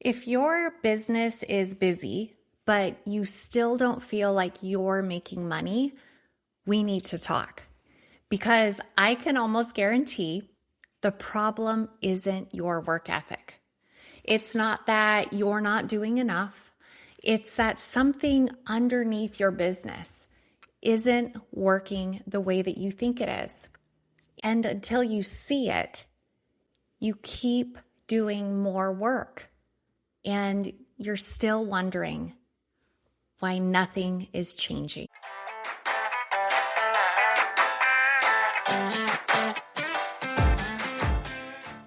If your business is busy, but you still don't feel like you're making money, we need to talk. Because I can almost guarantee the problem isn't your work ethic. It's not that you're not doing enough. It's that something underneath your business isn't working the way that you think it is. And until you see it, you keep doing more work. And you're still wondering why nothing is changing.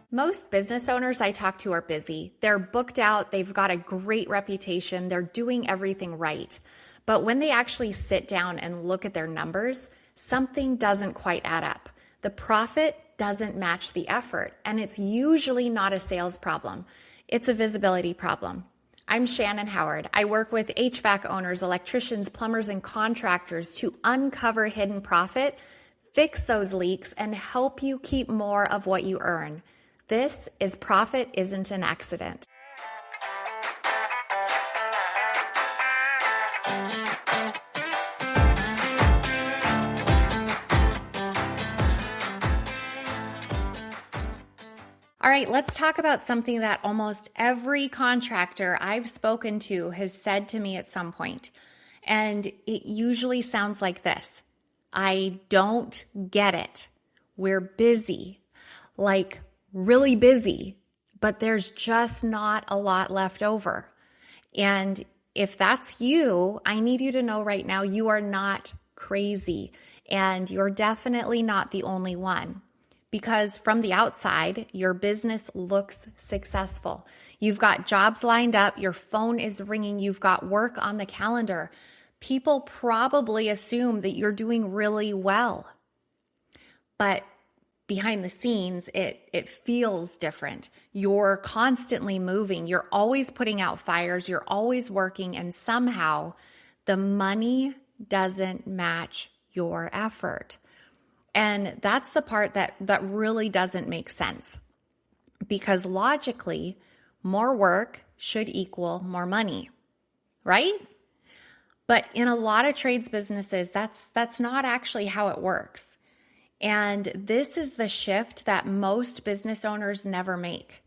Most business owners I talk to are busy. They're booked out. They've got a great reputation. They're doing everything right. But when they actually sit down and look at their numbers, something doesn't quite add up. The profit doesn't match the effort. And it's usually not a sales problem. It's a visibility problem. I'm Shannon Howard. I work with HVAC owners, electricians, plumbers, and contractors to uncover hidden profit, fix those leaks, and help you keep more of what you earn. This is Profit Isn't an Accident. All right, let's talk about something that almost every contractor I've spoken to has said to me at some point. And it usually sounds like this: I don't get it. We're busy, like really busy, but there's just not a lot left over. And if that's you, I need you to know right now you are not crazy, and you're definitely not the only one. Because from the outside, your business looks successful. You've got jobs lined up, your phone is ringing, you've got work on the calendar. People probably assume that you're doing really well. But behind the scenes, it feels different. You're constantly moving. You're always putting out fires. You're always working. And somehow the money doesn't match your effort. And that's the part that really doesn't make sense. Because logically, more work should equal more money, right? But in a lot of trades businesses, that's not actually how it works. And this is the shift that most business owners never make.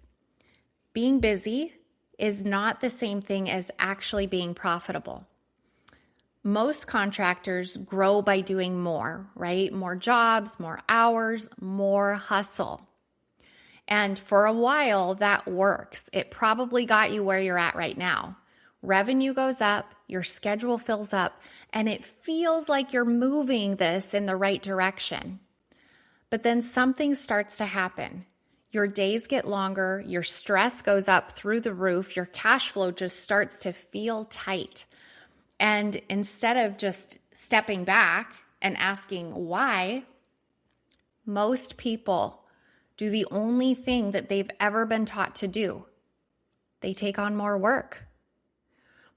Being busy is not the same thing as actually being profitable. Most contractors grow by doing more, right? More jobs, more hours, more hustle. And for a while, that works. It probably got you where you're at right now. Revenue goes up, your schedule fills up, and it feels like you're moving this in the right direction. But then something starts to happen. Your days get longer, your stress goes up through the roof, your cash flow just starts to feel tight. And instead of just stepping back and asking why, most people do the only thing that they've ever been taught to do. They take on more work,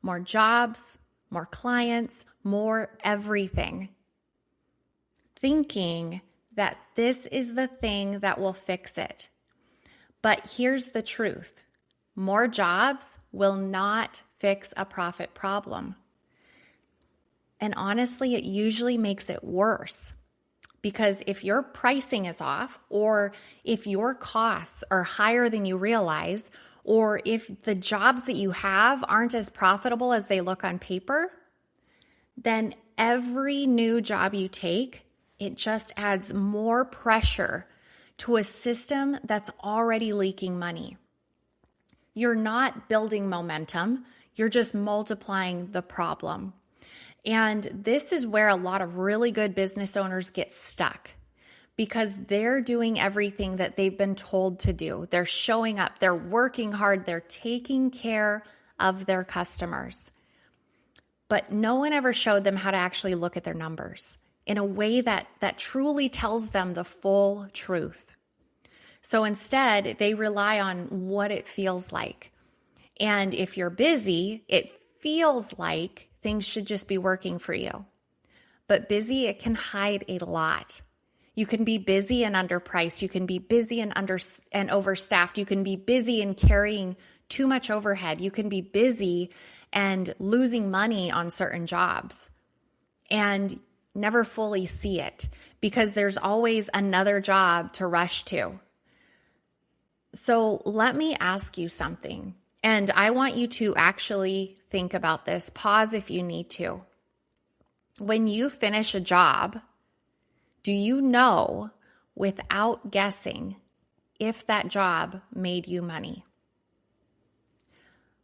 more jobs, more clients, more everything, thinking that this is the thing that will fix it. But here's the truth. More jobs will not fix a profit problem. And honestly, it usually makes it worse. Because if your pricing is off, or if your costs are higher than you realize, or if the jobs that you have aren't as profitable as they look on paper, then every new job you take, it just adds more pressure to a system that's already leaking money. You're not building momentum, you're just multiplying the problem. And this is where a lot of really good business owners get stuck, because they're doing everything that they've been told to do. They're showing up, they're working hard, they're taking care of their customers. But no one ever showed them how to actually look at their numbers in a way that truly tells them the full truth. So instead, they rely on what it feels like. And if you're busy, it feels like things should just be working for you. But busy, it can hide a lot. You can be busy and underpriced. You can be busy and overstaffed. You can be busy and carrying too much overhead. You can be busy and losing money on certain jobs and never fully see it because there's always another job to rush to. So let me ask you something, and I want you to actually think about this. Pause if you need to. When you finish a job, do you know without guessing if that job made you money?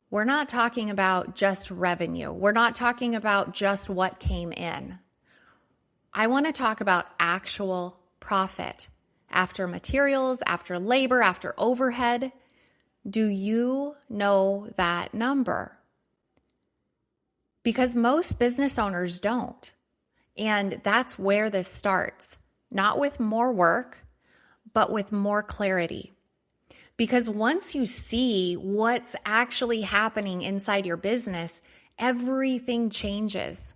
We're not talking about just revenue. We're not talking about just what came in. I want to talk about actual profit. After materials, after labor, after overhead. Do you know that number? Because most business owners don't. And that's where this starts. Not with more work, but with more clarity. Because once you see what's actually happening inside your business, everything changes.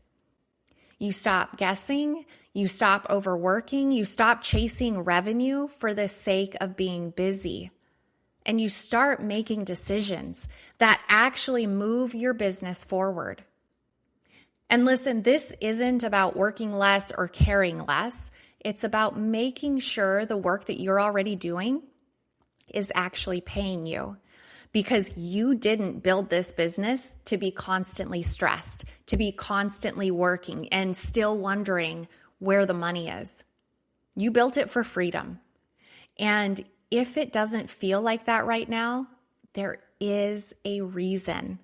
You stop guessing, you stop overworking, you stop chasing revenue for the sake of being busy. And you start making decisions that actually move your business forward. And listen, this isn't about working less or caring less. It's about making sure the work that you're already doing is actually paying you, because you didn't build this business to be constantly stressed, to be constantly working and still wondering where the money is. You built it for freedom. And if it doesn't feel like that right now, there is a reason.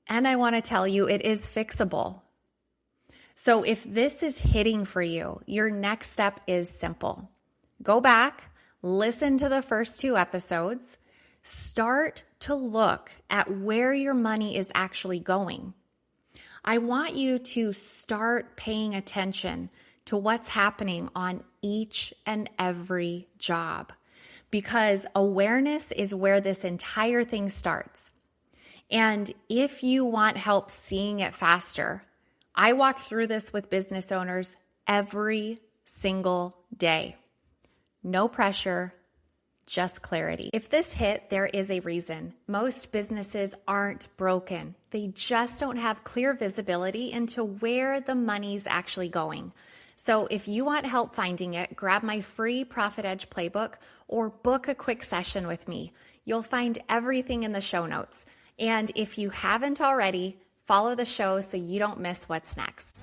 And I want to tell you, it is fixable. So if this is hitting for you, your next step is simple. Go back, listen to the first 2 episodes, start to look at where your money is actually going. I want you to start paying attention to what's happening on each and every job, because awareness is where this entire thing starts. And if you want help seeing it faster, I walk through this with business owners every single day. No pressure, just clarity. If this hit, there is a reason. Most businesses aren't broken. They just don't have clear visibility into where the money's actually going. So if you want help finding it, grab my free Profit Edge playbook or book a quick session with me. You'll find everything in the show notes. And if you haven't already, follow the show so you don't miss what's next.